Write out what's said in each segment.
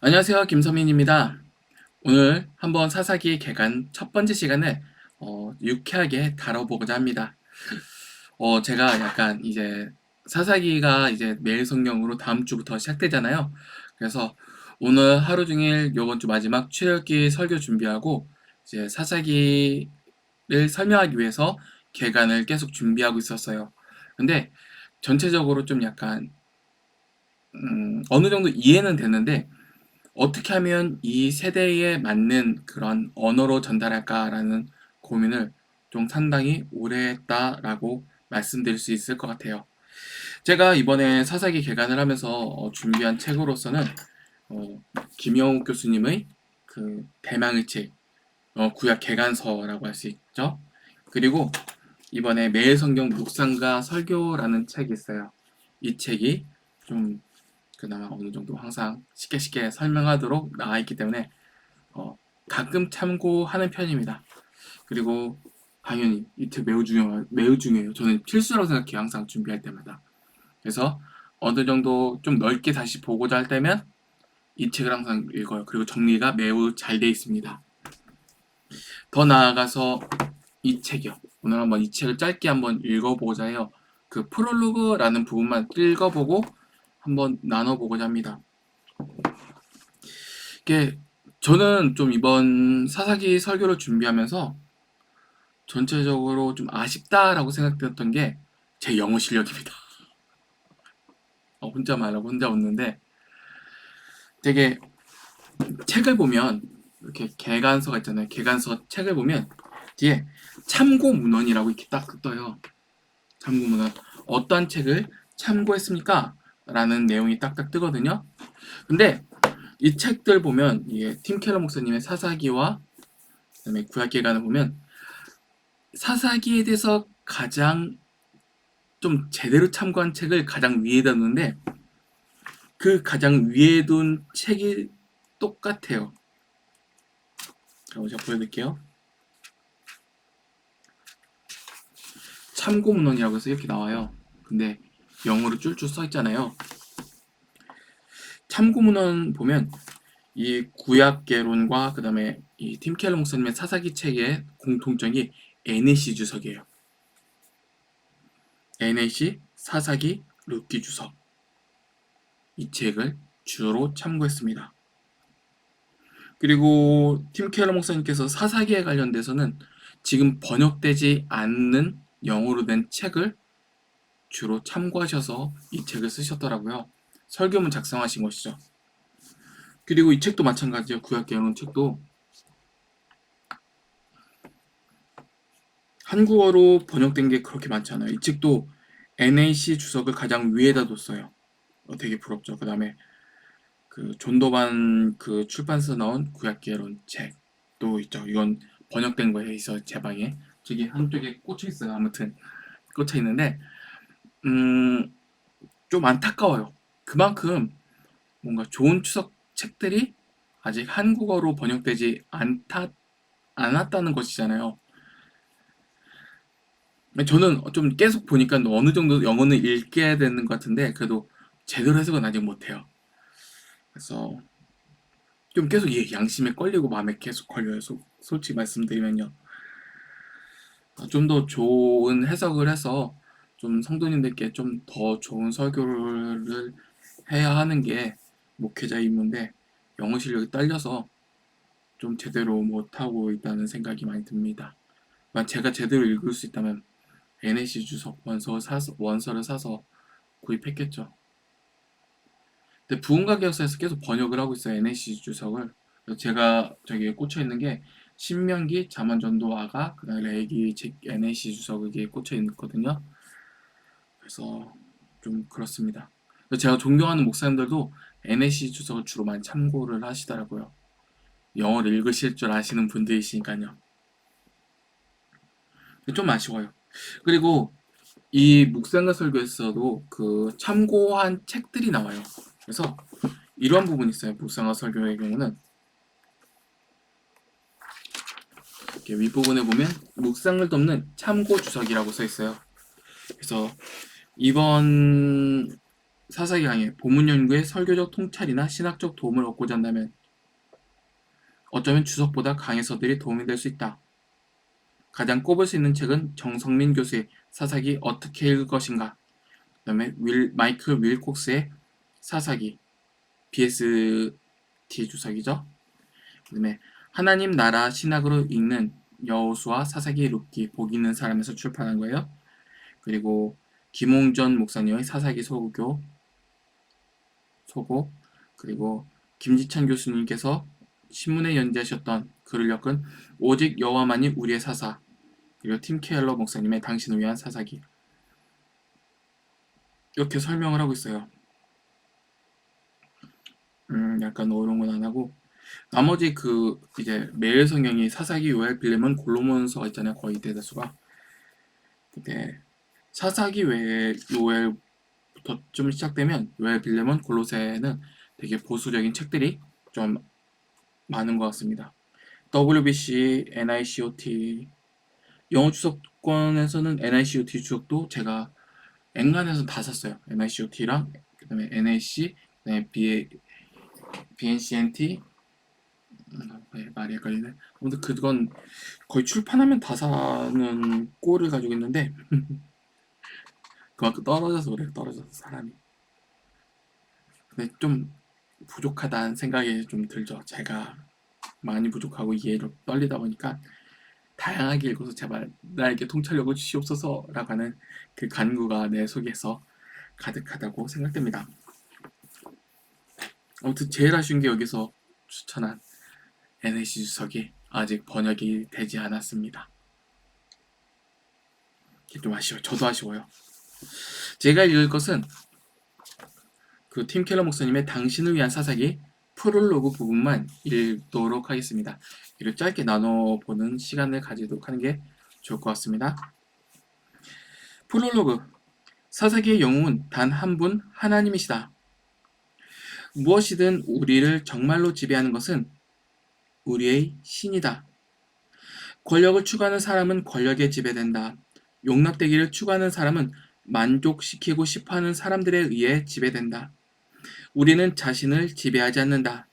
안녕하세요. 김서민입니다. 오늘 한번 사사기 개간 첫 번째 시간을 유쾌하게 다뤄보고자 합니다. 제가 약간 이제 사사기가 이제 매일 성경으로 다음 주부터 시작되잖아요. 그래서 오늘 하루 종일 요번 주 마지막 출애굽기 설교 준비하고 이제 사사기를 설명하기 위해서 개간을 계속 준비하고 있었어요. 근데 전체적으로 좀 약간 어느 정도 이해는 됐는데 어떻게 하면 이 세대에 맞는 그런 언어로 전달할까라는 고민을 좀 상당히 오래 했다라고 말씀드릴 수 있을 것 같아요. 제가 이번에 사사기 개간을 하면서 준비한 책으로서는 어, 김영욱 교수님의 그 대망의 책, 구약 개간서라고 할 수 있죠. 그리고 이번에 매일 성경 묵상과 설교라는 책이 있어요. 이 책이 좀 그나마 어느 정도 항상 쉽게 설명하도록 나와 있기 때문에 어, 가끔 참고하는 편입니다. 그리고 당연히 이 책 매우 중요해요. 저는 필수라고 생각해요. 항상 준비할 때마다. 그래서 어느 정도 좀 넓게 다시 보고자 할 때면 이 책을 항상 읽어요. 그리고 정리가 매우 잘 돼 있습니다. 더 나아가서 이 책이요. 오늘 한번 이 책을 짧게 한번 읽어보고자 해요. 그 프롤로그라는 부분만 읽어보고 한번 나눠보고자 합니다. 이게 저는 좀 이번 사사기 설교를 준비하면서 전체적으로 좀 아쉽다라고 생각되었던 게 제 영어 실력입니다. 혼자 말하고 혼자 웃는데 되게 책을 보면 이렇게 개간서가 있잖아요. 개간서 책을 보면 뒤에 참고 문헌이라고 이렇게 딱 떠요. 참고 문헌. 어떤 책을 참고했습니까? 라는 내용이 딱딱 뜨거든요. 근데 이 책들 보면 이게 팀 켈러 목사님의 사사기와 그다음에 구약개간을 보면 사사기에 대해서 가장 좀 제대로 참고한 책을 가장 위에다 놓는데 그 가장 위에 둔 책이 똑같아요. 제가 보여드릴게요. 참고 문헌이라고 해서 이렇게 나와요. 근데 영어로 쫄쫄 써 있잖아요. 참고 문헌 보면 이 구약개론과 그 다음에 이 팀 켈러 목사님의 사사기 책의 공통점이 NAC 주석이에요. NAC, 사사기, 룻기 주석. 이 책을 주로 참고했습니다. 그리고 팀 켈러 목사님께서 사사기에 관련돼서는 지금 번역되지 않는 영어로 된 책을 주로 참고하셔서 이 책을 쓰셨더라고요. 설교문 작성하신 것이죠. 그리고 이 책도 마찬가지예요. 구약개론 책도 한국어로 번역된 게 그렇게 많지 않아요. 이 책도 NAC 주석을 가장 위에다 뒀어요. 되게 부럽죠. 그 다음에 그 존도반 그 출판사 나온 구약개론 책도 있죠. 이건 번역된 거에 있어 제 방에 저기 한쪽에 꽂혀 있어요. 아무튼 꽂혀 있는데 좀 안타까워요. 그만큼 뭔가 좋은 추석 책들이 아직 한국어로 번역되지 않았다는 것이잖아요. 저는 좀 계속 보니까 어느 정도 영어는 읽게 되는 것 같은데 그래도 제대로 해석은 아직 못해요. 그래서 좀 계속 양심에 걸리고 마음에 계속 걸려요. 솔직히 말씀드리면요. 좀 더 좋은 해석을 해서 좀 성도님들께 좀 더 좋은 설교를 해야 하는 게 목회자 임무인데 영어 실력이 딸려서 좀 제대로 못하고 있다는 생각이 많이 듭니다. 만약 제가 제대로 읽을 수 있다면 NAC 주석 원서를 사서 구입했겠죠. 근데 부흥가 계열사에서 계속 번역을 하고 있어요. NAC 주석을. 그래서 제가 저기에 꽂혀 있는 게 신명기, 잠언전도아가, 그다음에 레위기 NAC 주석에 꽂혀 있거든요. 그래서 좀 그렇습니다. 제가 존경하는 목사님들도 NAC 주석을 주로 많이 참고를 하시더라고요. 영어를 읽으실 줄 아시는 분들이시니까요. 좀 아쉬워요. 그리고 이 묵상과 설교에서도 그 참고한 책들이 나와요. 그래서 이런 부분이 있어요. 묵상과 설교의 경우는 이렇게 윗부분에 보면 묵상을 돕는 참고 주석이라고 써 있어요. 그래서 이번 사사기 강의, 본문 연구에 설교적 통찰이나 신학적 도움을 얻고자 한다면 어쩌면 주석보다 강해서들이 도움이 될 수 있다. 가장 꼽을 수 있는 책은 정성민 교수의 사사기 어떻게 읽을 것인가, 그 다음에 마이클 윌콕스의 사사기, BST 주석이죠. 그 다음에 하나님 나라 신학으로 읽는 여호수아 사사기 룻기 복 있는 사람에서 출판한 거예요. 그리고 김홍전 목사님의 사사기 소고, 그리고 김지찬 교수님께서 신문에 연재하셨던 글을 엮은 오직 여호와만이 우리의 사사, 그리고 팀 케일러 목사님의 당신을 위한 사사기, 이렇게 설명을 하고 있어요. 약간 어려운 건 안 하고, 나머지 이제 매일 성경이 사사기, 요엘, 빌레몬, 골로몬서가 있잖아요. 거의 대다수가. 근데 사사기 외에 요엘부터 좀 시작되면 요엘, 빌레몬, 골로새는 되게 보수적인 책들이 좀 많은 것 같습니다. WBC, NICOT, 영어 주석권에서는 NICOT 주석도 제가 엔간에서 다 샀어요. NICOT랑 그다음에 NAC, 그다음에 BNCNT, 말이 헷갈리네. 아무튼 그건 거의 출판하면 다 사는 꼴을 가지고 있는데 그만큼 떨어져서 그래요. 떨어져서 사람이. 근데 좀 부족하다는 생각이 좀 들죠. 제가 많이 부족하고 이해로 떨리다 보니까 다양하게 읽어서 제발 나에게 통찰력을 주시옵소서라고 하는 그 간구가 내 속에서 가득하다고 생각됩니다. 아무튼 제일 아쉬운 게 여기서 추천한 NAC 주석이 아직 번역이 되지 않았습니다. 이게 좀 아쉬워요. 저도 아쉬워요. 제가 읽을 것은 그 팀 켈러 목사님의 당신을 위한 사사기 프롤로그 부분만 읽도록 하겠습니다. 이를 짧게 나눠보는 시간을 가지도록 하는 게 좋을 것 같습니다. 프롤로그, 사사기의 영웅은 단 한 분 하나님이시다. 무엇이든 우리를 정말로 지배하는 것은 우리의 신이다. 권력을 추구하는 사람은 권력에 지배된다. 용납되기를 추구하는 사람은 만족시키고 싶어하는 사람들에 의해 지배된다. 우리는 자신을 지배하지 않는다.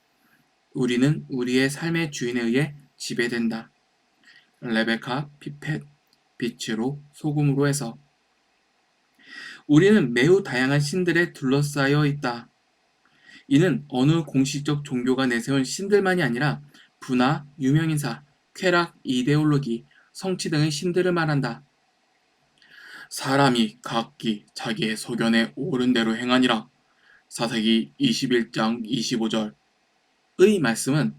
우리는 우리의 삶의 주인에 의해 지배된다. 레베카 피펫, 빛으로 소금으로 해서. 우리는 매우 다양한 신들에 둘러싸여 있다. 이는 어느 공식적 종교가 내세운 신들만이 아니라 부나 유명인사, 쾌락, 이데올로기, 성취 등의 신들을 말한다. 사람이 각기 자기의 소견에 옳은 대로 행하니라. 사사기 21장 25절의 말씀은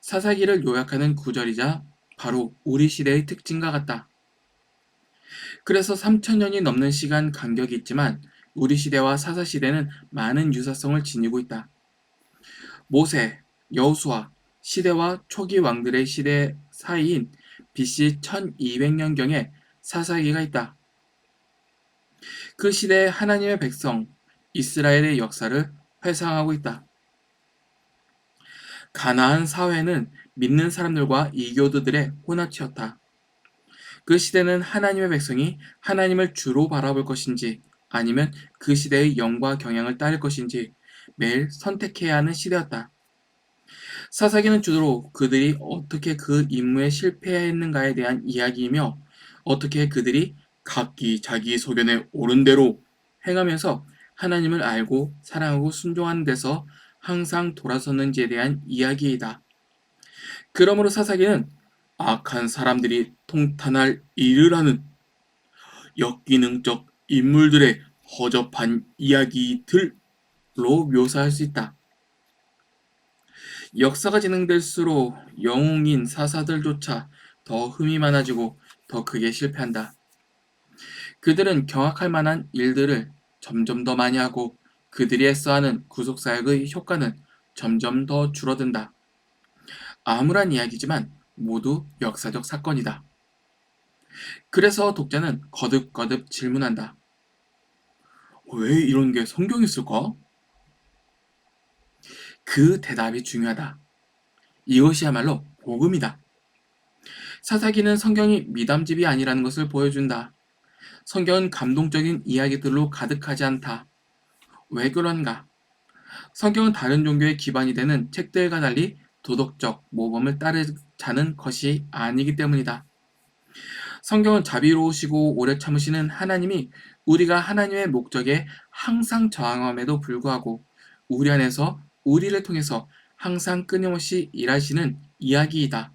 사사기를 요약하는 구절이자 바로 우리 시대의 특징과 같다. 그래서 3000년이 넘는 시간 간격이 있지만 우리 시대와 사사시대는 많은 유사성을 지니고 있다. 모세, 여호수아 시대와 초기 왕들의 시대 사이인 BC 1200년경에 사사기가 있다. 그 시대의 하나님의 백성 이스라엘의 역사를 회상하고 있다. 가나안 사회는 믿는 사람들과 이교도들의 혼합치였다. 그 시대는 하나님의 백성이 하나님을 주로 바라볼 것인지 아니면 그 시대의 영과 경향을 따를 것인지 매일 선택해야 하는 시대였다. 사사기는 주로 그들이 어떻게 그 임무에 실패했는가에 대한 이야기이며 어떻게 그들이 각기 자기 소견에 옳은 대로 행하면서 하나님을 알고 사랑하고 순종하는 데서 항상 돌아섰는지에 대한 이야기이다. 그러므로 사사기는 악한 사람들이 통탄할 일을 하는 역기능적 인물들의 허접한 이야기들로 묘사할 수 있다. 역사가 진행될수록 영웅인 사사들조차 더 흠이 많아지고 더 크게 실패한다. 그들은 경악할 만한 일들을 점점 더 많이 하고 그들이 애써하는 구속사역의 효과는 점점 더 줄어든다. 암울한 이야기지만 모두 역사적 사건이다. 그래서 독자는 거듭거듭 질문한다. 왜 이런 게 성경에 있을까? 그 대답이 중요하다. 이것이야말로 복음이다. 사사기는 성경이 미담집이 아니라는 것을 보여준다. 성경은 감동적인 이야기들로 가득하지 않다. 왜 그런가? 성경은 다른 종교의 기반이 되는 책들과 달리 도덕적 모범을 따르자는 것이 아니기 때문이다. 성경은 자비로우시고 오래 참으시는 하나님이 우리가 하나님의 목적에 항상 저항함에도 불구하고 우리 안에서 우리를 통해서 항상 끊임없이 일하시는 이야기이다.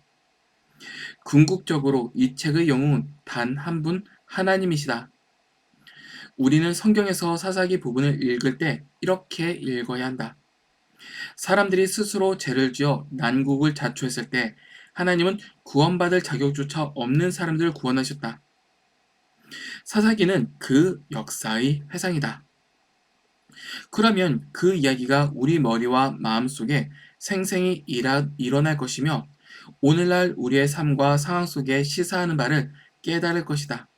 궁극적으로 이 책의 영웅은 단 한 분 하나님이시다. 우리는 성경에서 사사기 부분을 읽을 때 이렇게 읽어야 한다. 사람들이 스스로 죄를 지어 난국을 자초했을 때 하나님은 구원받을 자격조차 없는 사람들을 구원하셨다. 사사기는 그 역사의 회상이다. 그러면 그 이야기가 우리 머리와 마음속에 생생히 일어날 것이며 오늘날 우리의 삶과 상황 속에 시사하는 바를 깨달을 것이다.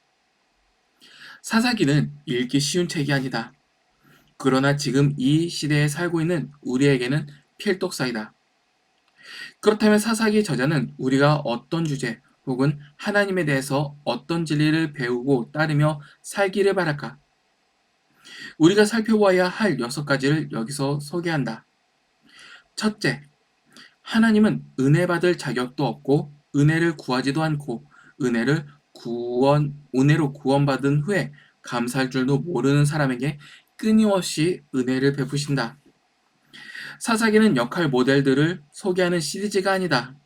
사사기는 읽기 쉬운 책이 아니다. 그러나 지금 이 시대에 살고 있는 우리에게는 필독사이다. 그렇다면 사사기 저자는 우리가 어떤 주제 혹은 하나님에 대해서 어떤 진리를 배우고 따르며 살기를 바랄까? 우리가 살펴봐야 할 6가지를 여기서 소개한다. 첫째, 하나님은 은혜 받을 자격도 없고 은혜를 구하지도 않고 은혜로 구원받은 후에 감사할 줄도 모르는 사람에게 끊임없이 은혜를 베푸신다. 사사기는 역할 모델들을 소개하는 시리즈가 아니다.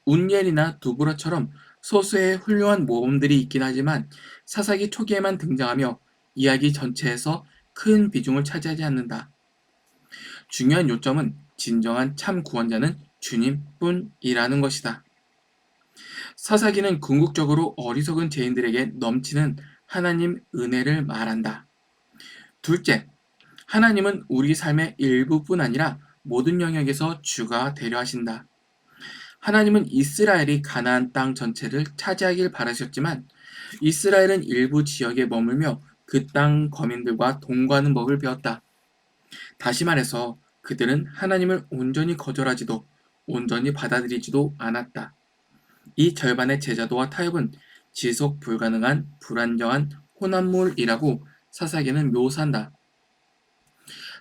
운니엘이나 두브라처럼 소수의 훌륭한 모범들이 있긴 하지만 사사기 초기에만 등장하며 이야기 전체에서 큰 비중을 차지하지 않는다. 중요한 요점은 진정한 참 구원자는 주님뿐이라는 것이다. 사사기는 궁극적으로 어리석은 죄인들에게 넘치는 하나님 은혜를 말한다. 둘째, 하나님은 우리 삶의 일부뿐 아니라 모든 영역에서 주가 되려 하신다. 하나님은 이스라엘이 가나안 땅 전체를 차지하길 바라셨지만 이스라엘은 일부 지역에 머물며 그 땅 거민들과 동거하는 법을 배웠다. 다시 말해서 그들은 하나님을 온전히 거절하지도 온전히 받아들이지도 않았다. 이 절반의 제자도와 타협은 지속 불가능한 불안정한 혼합물이라고 사사기는 묘사한다.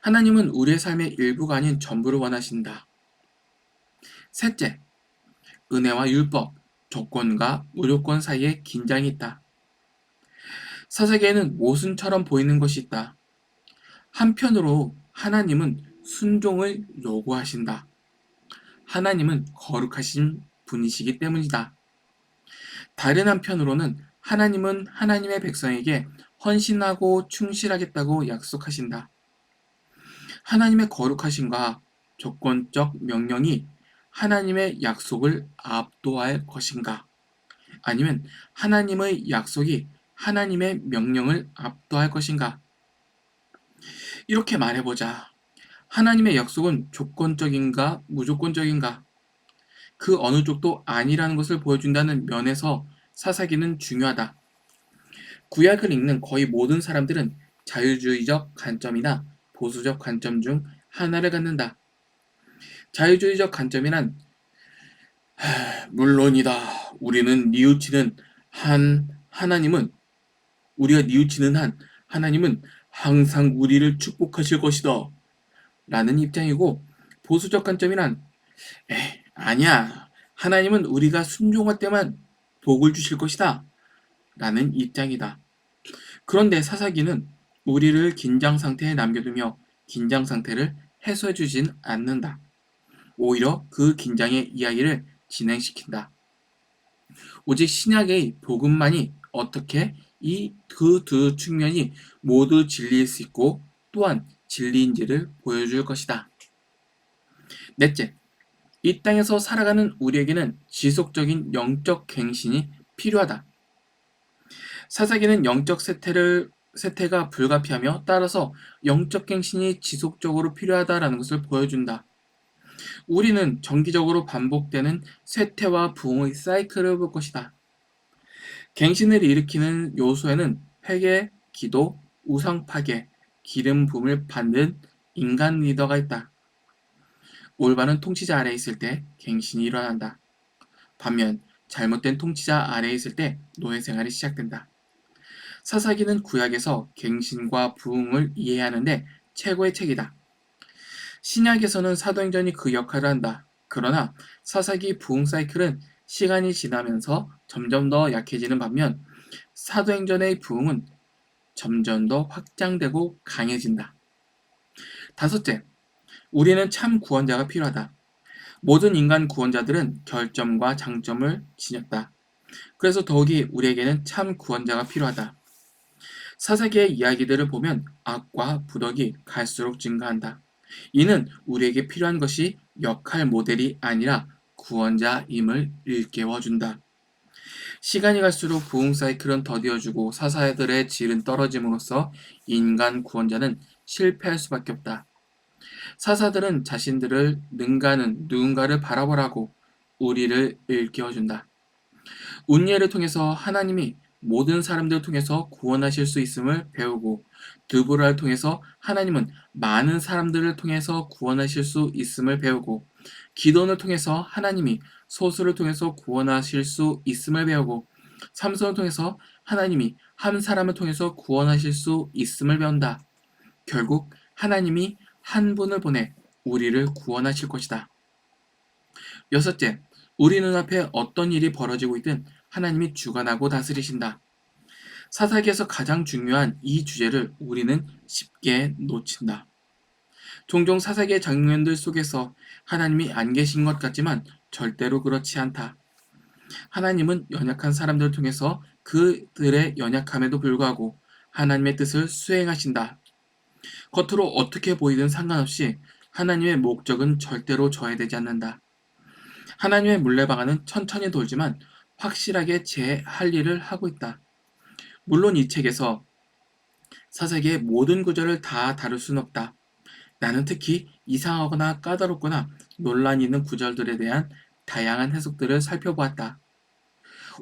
하나님은 우리의 삶의 일부가 아닌 전부를 원하신다. 셋째, 은혜와 율법, 조건과 무조건 사이에 긴장이 있다. 사사기에는 모순처럼 보이는 것이 있다. 한편으로 하나님은 순종을 요구하신다. 하나님은 거룩하신 분이시기 때문이다. 다른 한편으로는 하나님은 하나님의 백성에게 헌신하고 충실하겠다고 약속하신다. 하나님의 거룩하심과 조건적 명령이 하나님의 약속을 압도할 것인가? 아니면 하나님의 약속이 하나님의 명령을 압도할 것인가? 이렇게 말해보자. 하나님의 약속은 조건적인가, 무조건적인가? 그 어느 쪽도 아니라는 것을 보여준다는 면에서 사사기는 중요하다. 구약을 읽는 거의 모든 사람들은 자유주의적 관점이나 보수적 관점 중 하나를 갖는다. 자유주의적 관점이란 물론이다. 우리가 뉘우치는 한 하나님은 항상 우리를 축복하실 것이다. 라는 입장이고 보수적 관점이란 아니야. 하나님은 우리가 순종할 때만 복을 주실 것이다. 라는 입장이다. 그런데 사사기는 우리를 긴장 상태에 남겨두며 긴장 상태를 해소해 주진 않는다. 오히려 그 긴장의 이야기를 진행시킨다. 오직 신약의 복음만이 어떻게 이 그 두 측면이 모두 진리일 수 있고 또한 진리인지를 보여줄 것이다. 넷째, 이 땅에서 살아가는 우리에게는 지속적인 영적 갱신이 필요하다. 사사기는 영적 세태가 불가피하며 따라서 영적 갱신이 지속적으로 필요하다라는 것을 보여준다. 우리는 정기적으로 반복되는 쇠퇴와 부흥의 사이클을 볼 것이다. 갱신을 일으키는 요소에는 회개, 기도, 우상 파괴, 기름 부음을 받는 인간 리더가 있다. 올바른 통치자 아래에 있을 때 갱신이 일어난다. 반면 잘못된 통치자 아래에 있을 때 노예 생활이 시작된다. 사사기는 구약에서 갱신과 부흥을 이해하는데 최고의 책이다. 신약에서는 사도행전이 그 역할을 한다. 그러나 사사기 부흥 사이클은 시간이 지나면서 점점 더 약해지는 반면 사도행전의 부흥은 점점 더 확장되고 강해진다. 다섯째, 우리는 참 구원자가 필요하다. 모든 인간 구원자들은 결점과 장점을 지녔다. 그래서 더욱이 우리에게는 참 구원자가 필요하다. 사사기의 이야기들을 보면 악과 부덕이 갈수록 증가한다. 이는 우리에게 필요한 것이 역할 모델이 아니라 구원자임을 일깨워준다. 시간이 갈수록 부흥 사이클은 더디어지고 사사들의 질은 떨어짐으로써 인간 구원자는 실패할 수밖에 없다. 사사들은 자신들을 능가하는 누군가를 바라보라고 우리를 일깨워준다. 운예를 통해서 하나님이 모든 사람들을 통해서 구원하실 수 있음을 배우고 드보라를 통해서 하나님은 많은 사람들을 통해서 구원하실 수 있음을 배우고 기돈을 통해서 하나님이 소수를 통해서 구원하실 수 있음을 배우고 삼손을 통해서 하나님이 한 사람을 통해서 구원하실 수 있음을 배운다. 결국 하나님이 한 분을 보내 우리를 구원하실 것이다. 여섯째, 우리 눈앞에 어떤 일이 벌어지고 있든 하나님이 주관하고 다스리신다. 사사기에서 가장 중요한 이 주제를 우리는 쉽게 놓친다. 종종 사사기의 장면들 속에서 하나님이 안 계신 것 같지만 절대로 그렇지 않다. 하나님은 연약한 사람들을 통해서 그들의 연약함에도 불구하고 하나님의 뜻을 수행하신다. 겉으로 어떻게 보이든 상관없이 하나님의 목적은 절대로 저해되지 않는다. 하나님의 물레방아는 천천히 돌지만 확실하게 제 할 일을 하고 있다. 물론 이 책에서 사사기의 모든 구절을 다 다룰 순 없다. 나는 특히 이상하거나 까다롭거나 논란이 있는 구절들에 대한 다양한 해석들을 살펴보았다.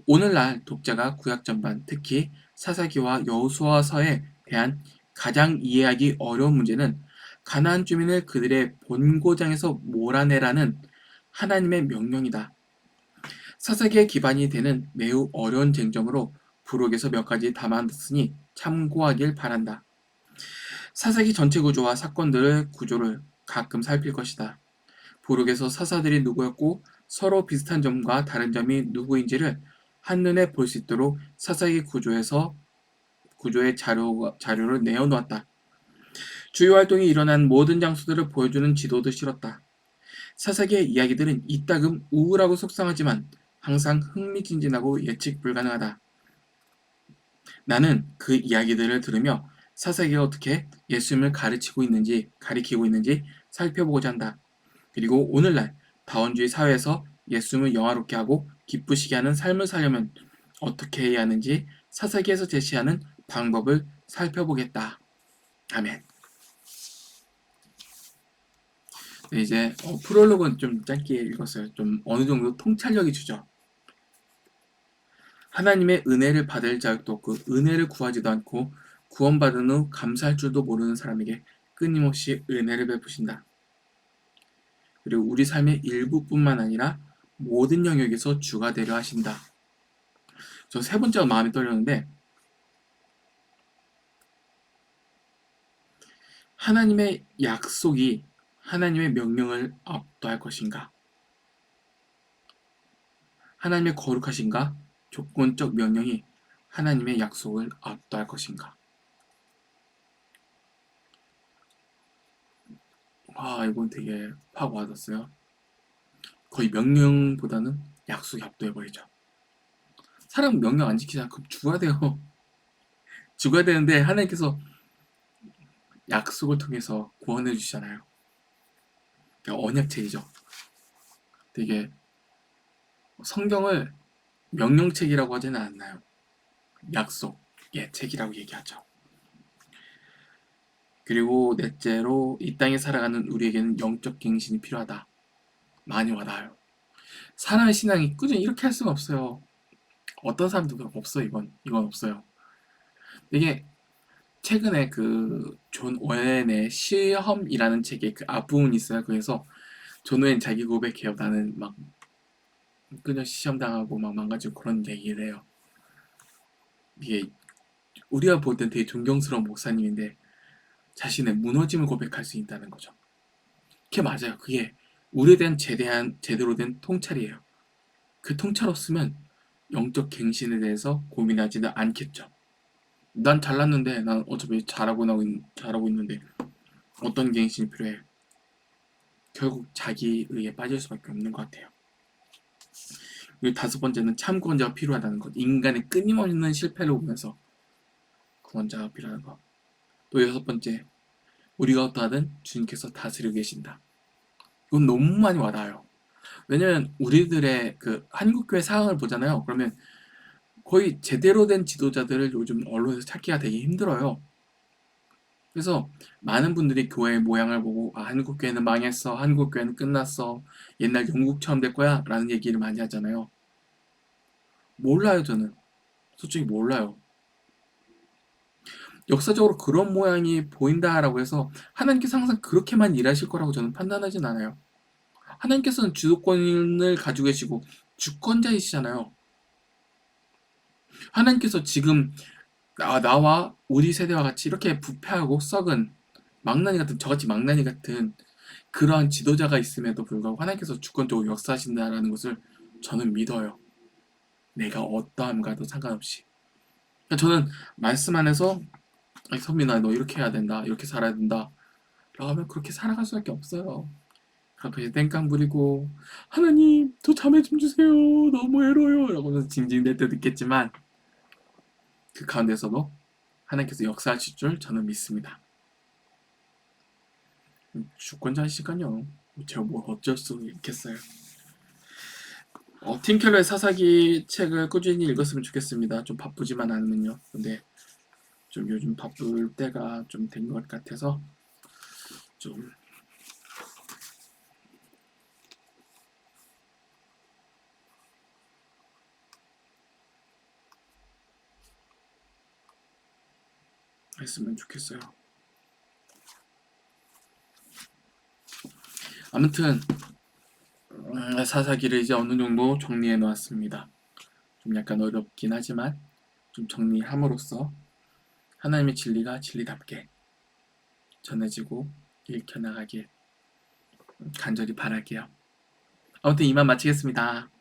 오늘날 독자가 구약 전반, 특히 사사기와 여호수아서에 대한 가장 이해하기 어려운 문제는 가나안 주민을 그들의 본고장에서 몰아내라는 하나님의 명령이다. 사사기의 기반이 되는 매우 어려운 쟁점으로 부록에서 몇 가지 담았으니 참고하길 바란다. 사사기 전체 구조와 사건들의 구조를 가끔 살필 것이다. 부록에서 사사들이 누구였고 서로 비슷한 점과 다른 점이 누구인지를 한눈에 볼 수 있도록 사사기 구조의 자료를 내어놓았다. 주요 활동이 일어난 모든 장소들을 보여주는 지도도 실었다. 사사기의 이야기들은 이따금 우울하고 속상하지만 항상 흥미진진하고 예측 불가능하다. 나는 그 이야기들을 들으며 사사기가 어떻게 예수님을 가리키고 있는지 살펴보고자 한다. 그리고 오늘날 다원주의 사회에서 예수님을 영화롭게 하고 기쁘시게 하는 삶을 살려면 어떻게 해야 하는지 사사기에서 제시하는 방법을 살펴보겠다. 아멘. 네, 이제 프롤로그는 좀 짧게 읽었어요. 좀 어느 정도 통찰력이 주죠. 하나님의 은혜를 받을 자격도 없고 은혜를 구하지도 않고 구원받은 후 감사할 줄도 모르는 사람에게 끊임없이 은혜를 베푸신다. 그리고 우리 삶의 일부뿐만 아니라 모든 영역에서 주가 되려 하신다. 저 세 번째가 마음이 떨렸는데 하나님의 약속이 하나님의 명령을 압도할 것인가? 하나님의 거룩하신가? 조건적 명령이 하나님의 약속을 압도할 것인가? 이건 되게 확 와닿았어요. 거의 명령보다는 약속이 압도해버리죠. 사람 명령 안 지키잖아. 그럼 죽어야 돼요. 죽어야 되는데 하나님께서 약속을 통해서 구원해 주시잖아요. 그러니까 언약책이죠. 되게 성경을 명령책이라고 하지는 않나요? 약속의 책이라고 얘기하죠. 그리고 넷째로 이 땅에 살아가는 우리에게는 영적 갱신이 필요하다. 많이 와닿아요. 사람의 신앙이 꾸준히 이렇게 할 수가 없어요. 어떤 사람들도 없어. 이건 없어요. 이게 최근에 그 존 오웬의 시험이라는 책에 그 앞부분이 있어요. 그래서 존 오웬 자기 고백해요. 나는 막 그냥 시험 당하고 막 망가지고 그런 얘기를 해요. 이게 우리가 볼 땐 되게 존경스러운 목사님인데 자신의 무너짐을 고백할 수 있다는 거죠. 그게 맞아요. 그게 우리에 대한 제대로 된 통찰이에요. 그 통찰 없으면 영적 갱신에 대해서 고민하지는 않겠죠. 난 잘났는데, 난 어차피 잘하고 있는데 어떤 갱신이 필요해? 결국 자기의에 빠질 수밖에 없는 것 같아요. 그리고 다섯 번째는 참구원자가 필요하다는 것. 인간의 끊임없는 실패를 보면서 구원자가 필요하다는 것. 또 여섯 번째, 우리가 어떠하든 주님께서 다스리고 계신다. 이건 너무 많이 와닿아요. 왜냐면 우리들의 그 한국교회 상황을 보잖아요. 그러면 거의 제대로 된 지도자들을 요즘 언론에서 찾기가 되게 힘들어요. 그래서 많은 분들이 교회의 모양을 보고 한국교회는 망했어, 한국교회는 끝났어, 옛날 영국처럼 될 거야 라는 얘기를 많이 하잖아요. 몰라요. 저는 솔직히 몰라요. 역사적으로 그런 모양이 보인다라고 해서 하나님께서 항상 그렇게만 일하실 거라고 저는 판단하진 않아요. 하나님께서는 주도권을 가지고 계시고 주권자이시잖아요. 하나님께서 지금 나와 우리 세대와 같이 이렇게 부패하고 썩은 저같이 망나니 같은 그러한 지도자가 있음에도 불구하고 하나님께서 주권적으로 역사하신다라는 것을 저는 믿어요. 내가 어떠함과도 상관없이. 그러니까 저는 말씀 안에서 선민아 너 이렇게 해야 된다, 이렇게 살아야 된다 라고 하면 그렇게 살아갈 수밖에 없어요. 그렇게 땡깡 부리고 하나님 저 자매 좀 주세요 너무 외로워요 라고 징징댈 때도 있겠지만 그 가운데서도 하나님께서 역사하실 줄 저는 믿습니다. 주권자이시니까요. 제가 뭐 어쩔 수 있겠어요. 팀 켈러의 사사기 책을 꾸준히 읽었으면 좋겠습니다. 좀 바쁘지만 않으면요. 근데 좀 요즘 바쁠 때가 좀 된 것 같아서 좀 했으면 좋겠어요. 아무튼 사사기를 이제 어느 정도 정리해 놓았습니다. 좀 약간 어렵긴 하지만 좀 정리함으로써 하나님의 진리가 진리답게 전해지고 읽혀나가길 간절히 바랄게요. 아무튼 이만 마치겠습니다.